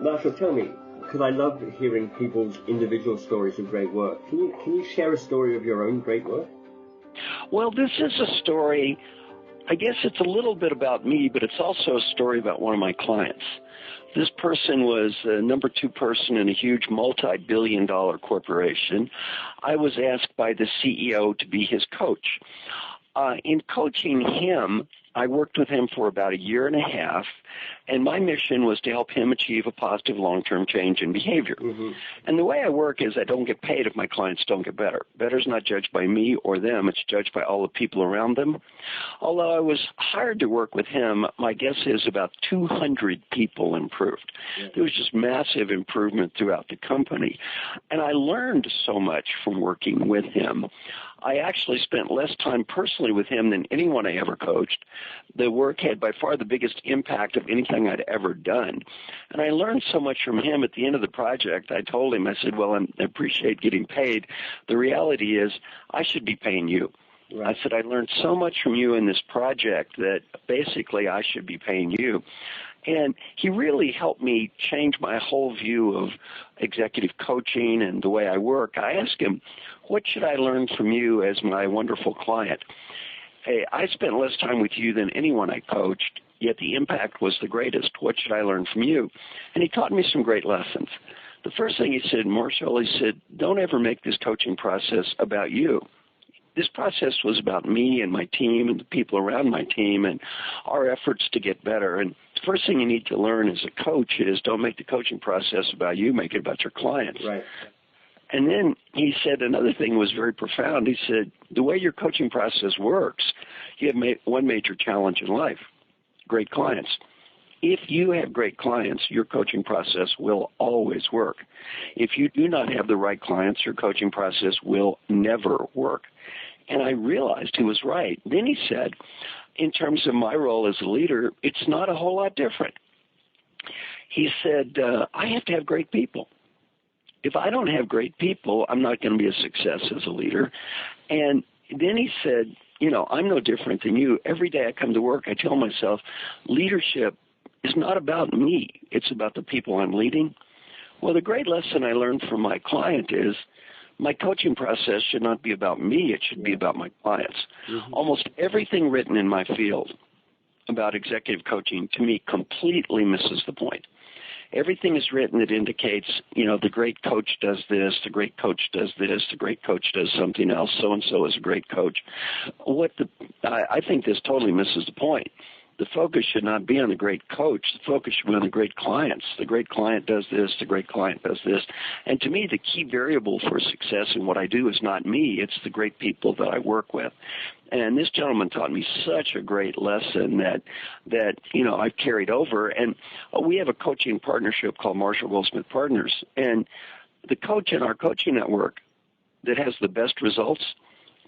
Marshall, tell me, because I love hearing people's individual stories of great work. Can you share a story of your own great work? Well, this is a story, I guess it's a little bit about me, but it's also a story about one of my clients. This person was the number 2 person in a huge multi-billion-dollar corporation. I was asked by the CEO to be his coach. In coaching him, I worked with him for about 1.5 years, and my mission was to help him achieve a positive long-term change in behavior. Mm-hmm. And the way I work is I don't get paid if my clients don't get better. Better's not judged by me or them. It's judged by all the people around them. Although I was hired to work with him, my guess is about 200 people improved. Yeah. There was just massive improvement throughout the company. And I learned so much from working with him. I actually spent less time personally with him than anyone I ever coached. The work had by far the biggest impact of anything I'd ever done. And I learned so much from him at the end of the project. I told him, I said, well, I appreciate getting paid. The reality is I should be paying you. Right. I said, I learned so much from you in this project that basically I should be paying you. And he really helped me change my whole view of executive coaching and the way I work. I asked him, what should I learn from you as my wonderful client? Hey, I spent less time with you than anyone I coached, yet the impact was the greatest. What should I learn from you? And he taught me some great lessons. The first thing he said, Marshall, he said, don't ever make this coaching process about you. This process was about me and my team and the people around my team and our efforts to get better. And the first thing you need to learn as a coach is don't make the coaching process about you, make it about your clients. Right. And then he said another thing was very profound. He said, the way your coaching process works, you have one major challenge in life, great clients. If you have great clients, your coaching process will always work. If you do not have the right clients, your coaching process will never work. And I realized he was right. Then he said, in terms of my role as a leader, it's not a whole lot different. He said, I have to have great people. If I don't have great people, I'm not going to be a success as a leader. And then he said, I'm no different than you. Every day I come to work, I tell myself, leadership is not about me. It's about the people I'm leading. Well, the great lesson I learned from my client is my coaching process should not be about me. It should be about my clients. Mm-hmm. Almost everything written in my field about executive coaching, to me, completely misses the point. Everything is written that indicates, the great coach does this, the great coach does this, the great coach does something else, so-and-so is a great coach. I think this totally misses the point. The focus should not be on the great coach. The focus should be on the great clients. The great client does this. The great client does this. And to me, the key variable for success in what I do is not me. It's the great people that I work with. And this gentleman taught me such a great lesson that I've carried over. And we have a coaching partnership called Marshall Goldsmith Partners. And the coach in our coaching network that has the best results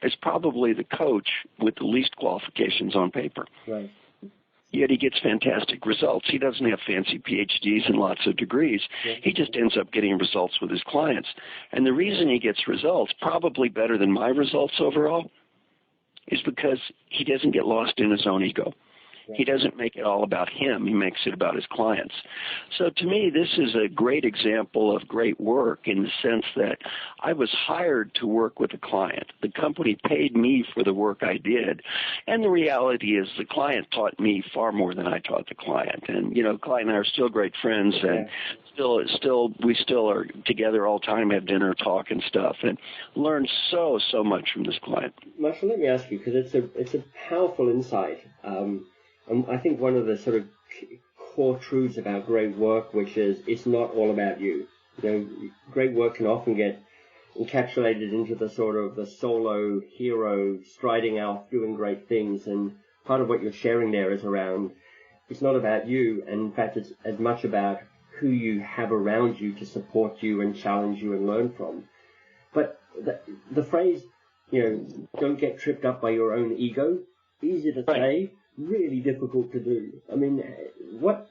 is probably the coach with the least qualifications on paper. Right. Yet he gets fantastic results. He doesn't have fancy PhDs and lots of degrees. He just ends up getting results with his clients. And the reason he gets results, probably better than my results overall, is because he doesn't get lost in his own ego. He doesn't make it all about him. He makes it about his clients. So to me, this is a great example of great work in the sense that I was hired to work with a client. The company paid me for the work I did. And the reality is the client taught me far more than I taught the client. And, the client and I are still great friends and we still are together all the time, have dinner, talk and stuff, and learn so much from this client. Marshall, let me ask you, because it's a powerful insight. I think one of the sort of core truths about great work, which is it's not all about you. Great work can often get encapsulated into the sort of the solo hero striding out doing great things. And part of what you're sharing there is around it's not about you. And in fact, it's as much about who you have around you to support you and challenge you and learn from. But the phrase, don't get tripped up by your own ego, easy to say, really difficult to do. I mean, what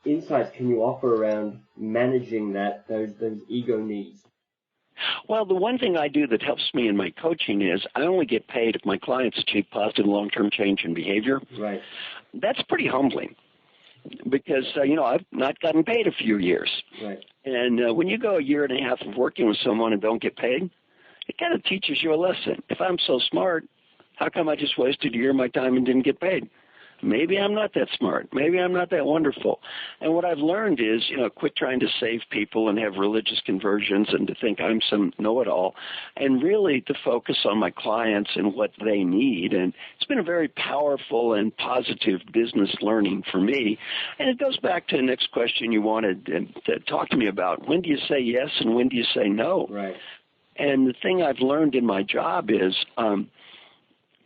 insights can you offer around managing those ego needs? Well, the one thing I do that helps me in my coaching is I only get paid if my clients achieve positive long-term change in behavior. Right. That's pretty humbling. because, I've not gotten paid a few years. Right. And when you go a year and a half of working with someone and don't get paid, it kind of teaches you a lesson. If I'm so smart, how come I just wasted a year of my time and didn't get paid? Maybe I'm not that smart. Maybe I'm not that wonderful. And what I've learned is, quit trying to save people and have religious conversions and to think I'm some know-it-all, and really to focus on my clients and what they need. And it's been a very powerful and positive business learning for me. And it goes back to the next question you wanted to talk to me about. When do you say yes and when do you say no? Right. And the thing I've learned in my job is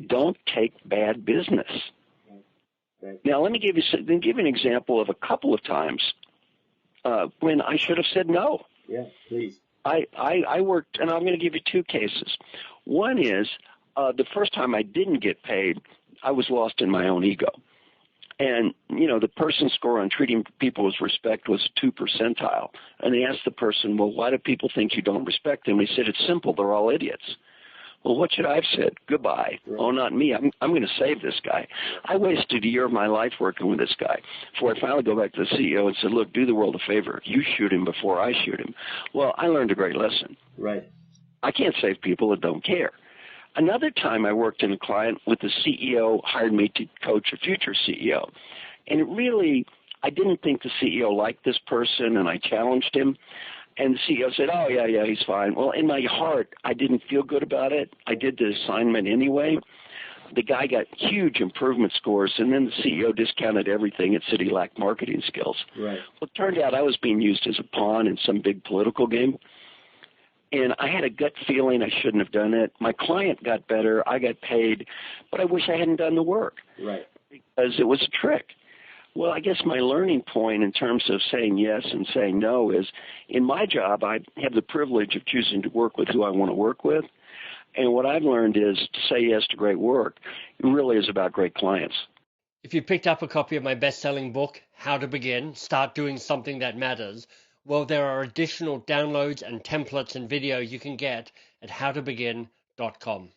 don't take bad business. Right. Now, let me give you an example of a couple of times when I should have said no. Yeah, please. I worked, and I'm going to give you two cases. One is the first time I didn't get paid, I was lost in my own ego. And, the person's score on treating people with respect was 2 percentile. And they asked the person, well, why do people think you don't respect them? He said, it's simple. They're all idiots. Well, what should I have said? Goodbye. Right. Oh, not me. I'm going to save this guy. I wasted a year of my life working with this guy before I finally go back to the CEO and said, look, do the world a favor. You shoot him before I shoot him. Well, I learned a great lesson. Right. I can't save people that don't care. Another time I worked in a client with the CEO hired me to coach a future CEO. And I didn't think the CEO liked this person, and I challenged him. And the CEO said, oh, yeah, he's fine. Well, in my heart, I didn't feel good about it. I did the assignment anyway. The guy got huge improvement scores, and then the CEO discounted everything and said he lacked marketing skills. Right. Well, it turned out I was being used as a pawn in some big political game. And I had a gut feeling I shouldn't have done it. My client got better. I got paid. But I wish I hadn't done the work. Right. Because it was a trick. Well, I guess my learning point in terms of saying yes and saying no is, in my job, I have the privilege of choosing to work with who I want to work with. And what I've learned is to say yes to great work. It really is about great clients. If you picked up a copy of my best-selling book, How to Begin, Start Doing Something That Matters, well, there are additional downloads and templates and video you can get at howtobegin.com.